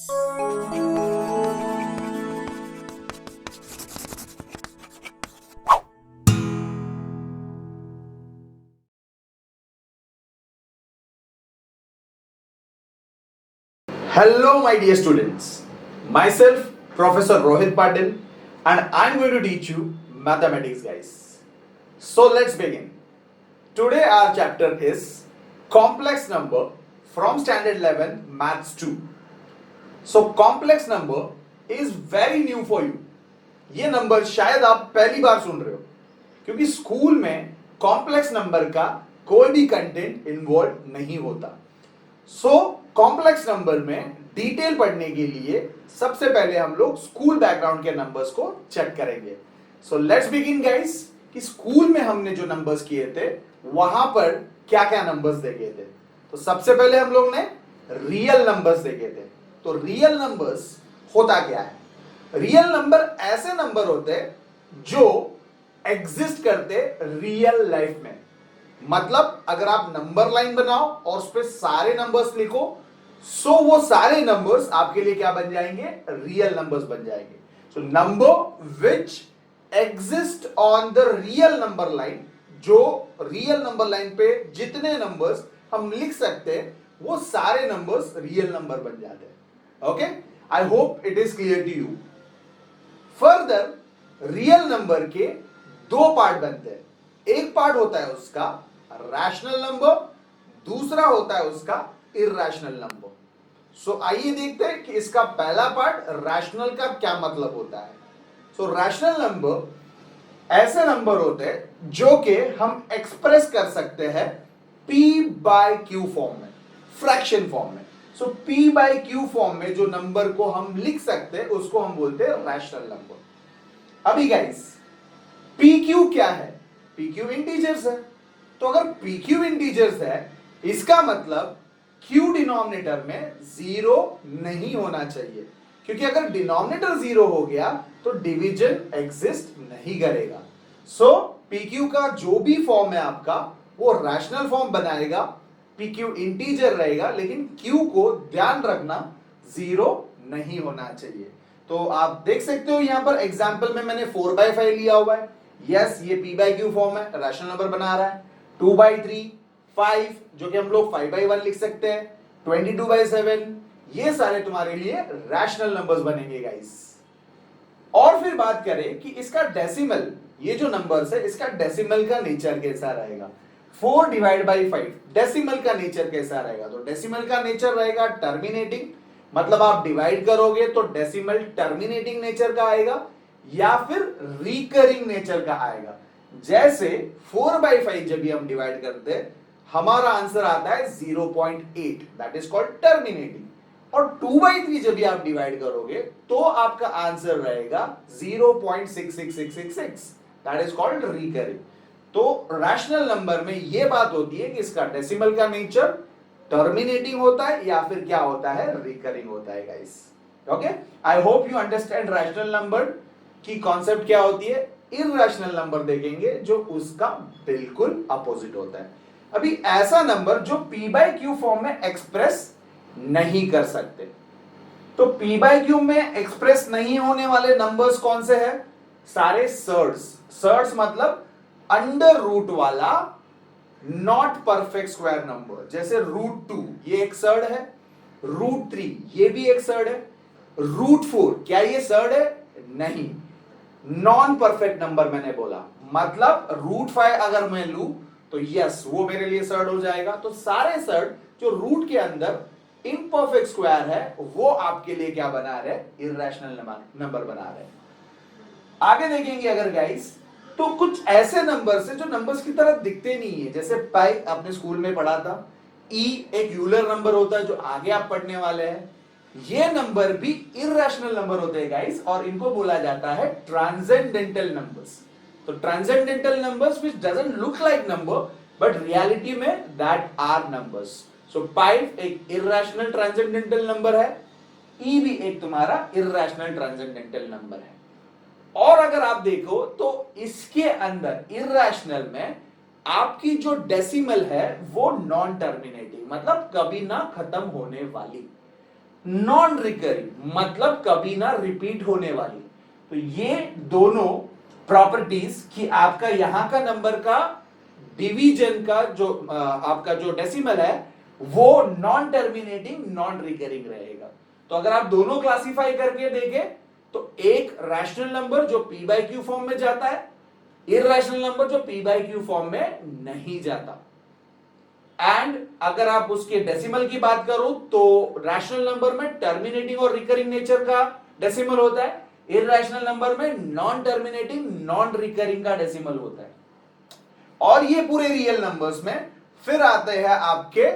Hello, my dear students. Myself, Professor Rohit Patil, and I'm going to teach you mathematics, guys. So let's begin. Today, our chapter is complex number from standard 11 maths 2. So, complex number is very new for you. ये number शायद आप पहली बार सुन रहे हो क्योंकि school में complex number का कोई भी कंटेंट इन्वॉल्व नहीं होता. सो कॉम्प्लेक्स नंबर में डिटेल पढ़ने के लिए सबसे पहले हम लोग स्कूल बैकग्राउंड के नंबर्स को चेक करेंगे. सो लेट्स बिगिन गाइस कि स्कूल में हमने जो नंबर्स किए थे वहां पर क्या क्या नंबर्स देखे थे. तो सबसे पहले हम लोग ने रियल नंबर्स देखे थे. तो रियल नंबर्स होता क्या है? रियल नंबर ऐसे नंबर होते हैं जो एग्जिस्ट करते रियल लाइफ में. मतलब अगर आप नंबर लाइन बनाओ और उस पर सारे नंबर्स लिखो सो वो सारे नंबर्स आपके लिए क्या बन जाएंगे? रियल नंबर्स बन जाएंगे. So number which exist on the real number line, जो रियल नंबर लाइन पे जितने नंबर्स हम लिख सकते हैं वो सारे नंबर्स रियल नंबर बन जाते हैं. Okay, I hope it is clear to you. Further real number के दो पार्ट बनते हैं. एक पार्ट होता है उसका रैशनल नंबर, दूसरा होता है उसका इर्रेशनल नंबर. सो आइए देखते हैं कि इसका पहला पार्ट रैशनल का क्या मतलब होता है. सो रैशनल नंबर ऐसे नंबर होते हैं जो कि हम एक्सप्रेस कर सकते हैं p बाय q फॉर्म में, फ्रैक्शन फॉर्म में. सो p बाय q फॉर्म में जो नंबर को हम लिख सकते हैं उसको हम बोलते हैं रैशनल नंबर. अभी गाइस pq क्या है? pq इंटीजर्स है. तो अगर pq इंटीजर्स है इसका मतलब q डिनोमिनेटर में जीरो नहीं होना चाहिए, क्योंकि अगर डिनोमिनेटर जीरो हो गया तो डिवीजन एग्जिस्ट नहीं करेगा. सो pq का जो भी फॉर्म है आपका वो रैशनल फॉर्म बनाएगा. pq इंटीजर रहेगा लेकिन q को ध्यान रखना जीरो नहीं होना चाहिए. तो आप देख सकते हो यहां पर एग्जांपल में मैंने 4/5 लिया हुआ है. यस, ये p बाय q फॉर्म है, रैशनल नंबर बना रहा है. 2/3, 5 जो कि हम लोग 5/1 लिख सकते हैं, 22/7, ये सारे तुम्हारे लिए रैशनल नंबर्स बनेंगे गाइस. और फिर बात करें कि इसका डेसिमल, ये जो नंबर्स है इसका डेसिमल का नेचर कैसा रहेगा. 4/5 डेसिमल का नेचर कैसा रहेगा? तो डेसिमल का नेचर रहेगा टर्मिनेटिंग. मतलब आप डिवाइड करोगे तो डेसिमल टर्मिनेटिंग नेचर का आएगा या फिर रिकरिंग नेचर का आएगा. जैसे 4/5 जब भी हम डिवाइड करते हैं हमारा आंसर आता है 0.8, दैट इज कॉल्ड टर्मिनेटिंग. और 2/3 जब भी आप डिवाइड करोगे तो आपका आंसर रहेगा 0.66666, दैट इज कॉल्ड रिकरिंग. तो रैशनल नंबर में यह बात होती है कि इसका डेसिमल का नेचर टर्मिनेटिंग होता है या फिर क्या होता है? रिकरिंग होता है guys. Okay, I hope you understand rational number की कॉन्सेप्ट क्या होती है. इर्रेशनल नंबर देखेंगे जो उसका बिल्कुल अपोजिट होता है. अभी ऐसा नंबर जो p बाय q फॉर्म में एक्सप्रेस नहीं कर सकते. तो p बाय q में एक्सप्रेस नहीं होने वाले नंबर्स कौन से हैं? सारे सर्ड्स. सर्ड्स मतलब अंडर रूट वाला नॉट परफेक्ट स्क्वायर नंबर. जैसे √2 ये एक सर्ड है, √3 ये भी एक सर्ड है, √4 क्या ये सर्ड है? नहीं. नॉन परफेक्ट नंबर मैंने बोला, मतलब √5 अगर मैं लूं तो यस वो मेरे लिए सर्ड हो जाएगा. तो सारे सर्ड जो रूट के अंदर इम्परफेक्ट स्क्वायर है वो आपके लिए क्या बना रहे? इर्रेशनल नंबर बना रहे. आगे देखेंगे अगर गाइस तो कुछ ऐसे नंबर्स है जो नंबर्स की तरह दिखते नहीं है. जैसे पाई आपने स्कूल में पढ़ा था. ई एक यूलर नंबर होता है जो आगे आप पढ़ने वाले हैं. ये नंबर भी इर्रेशनल नंबर होते हैं गाइस और इनको बोला जाता है ट्रांसेंडेंटल नंबर्स. तो transcendental numbers which doesn't look like number but reality में दैट आर नंबर्स. सो 5 एक इर्रेशनल ट्रांसेंडेंटल नंबर है, ई भी एक तुम्हारा इर्रेशनल ट्रांसेंडेंटल नंबर है. और अगर आप देखो तो इसके अंदर इर्रेशनल में आपकी जो डेसिमल है वो नॉन टर्मिनेटिंग, मतलब कभी ना खत्म होने वाली. नॉन रिकरिंग मतलब कभी ना रिपीट होने वाली। तो ये दोनों प्रॉपर्टीज कि आपका यहां का नंबर का डिवीजन का जो आपका जो डेसिमल है वो नॉन टर्मिनेटिंग नॉन रिकरिंग रहेगा। तो अगर आप दोनों क्लासिफाई करके देखें तो एक रैशनल नंबर जो p बाई क्यू फॉर्म में जाता है, इररेशनल नंबर जो p बाई क्यू फॉर्म में नहीं जाता। एंड अगर आप उसके डेसिमल की बात करो तो रैशनल नंबर में टर्मिनेटिंग और रिकरिंग नेचर का डेसिमल होता है, इररेशनल नंबर में नॉन टर्मिनेटिंग नॉन रिकरिंग का डेसिमल होता है। और ये पूरे रियल नंबर्स में फिर आते हैं आपके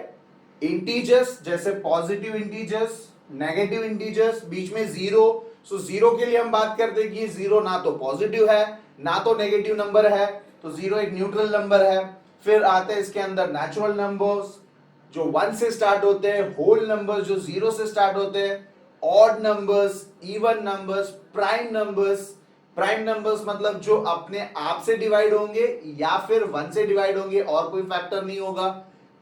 इंटीजर्स, जैसे पॉजिटिव इंटीजर्स, नेगेटिव इंटीजर्स, बीच में जीरो। सो जीरो के लिए हम बात करते हैं कि जीरो ना तो पॉजिटिव है ना तो नेगेटिव नंबर है, तो जीरो एक न्यूट्रल नंबर है। फिर आते हैं इसके अंदर नेचुरल नंबर्स जो 1 से स्टार्ट होते हैं, होल नंबर्स जो 0 से स्टार्ट होते हैं, odd numbers, even numbers, prime numbers. Prime numbers मतलब जो अपने आप से डिवाइड होंगे या फिर 1 से डिवाइड होंगे और कोई फैक्टर नहीं होगा।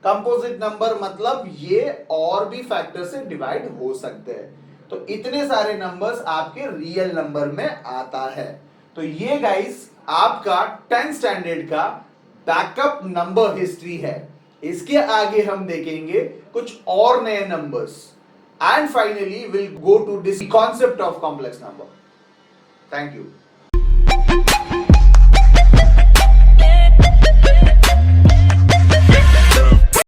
कंपोजिट नंबर मतलब ये और भी फैक्टर से डिवाइड हो सकते हैं। तो इतने सारे नंबर्स आपके रियल नंबर में आता है। तो ये गाइस आपका 10th स्टैंडर्ड का बैकअप नंबर हिस्ट्री है। इसके आगे हम देखेंगे कुछ और नए numbers and finally will go to this concept of complex number. Thank you.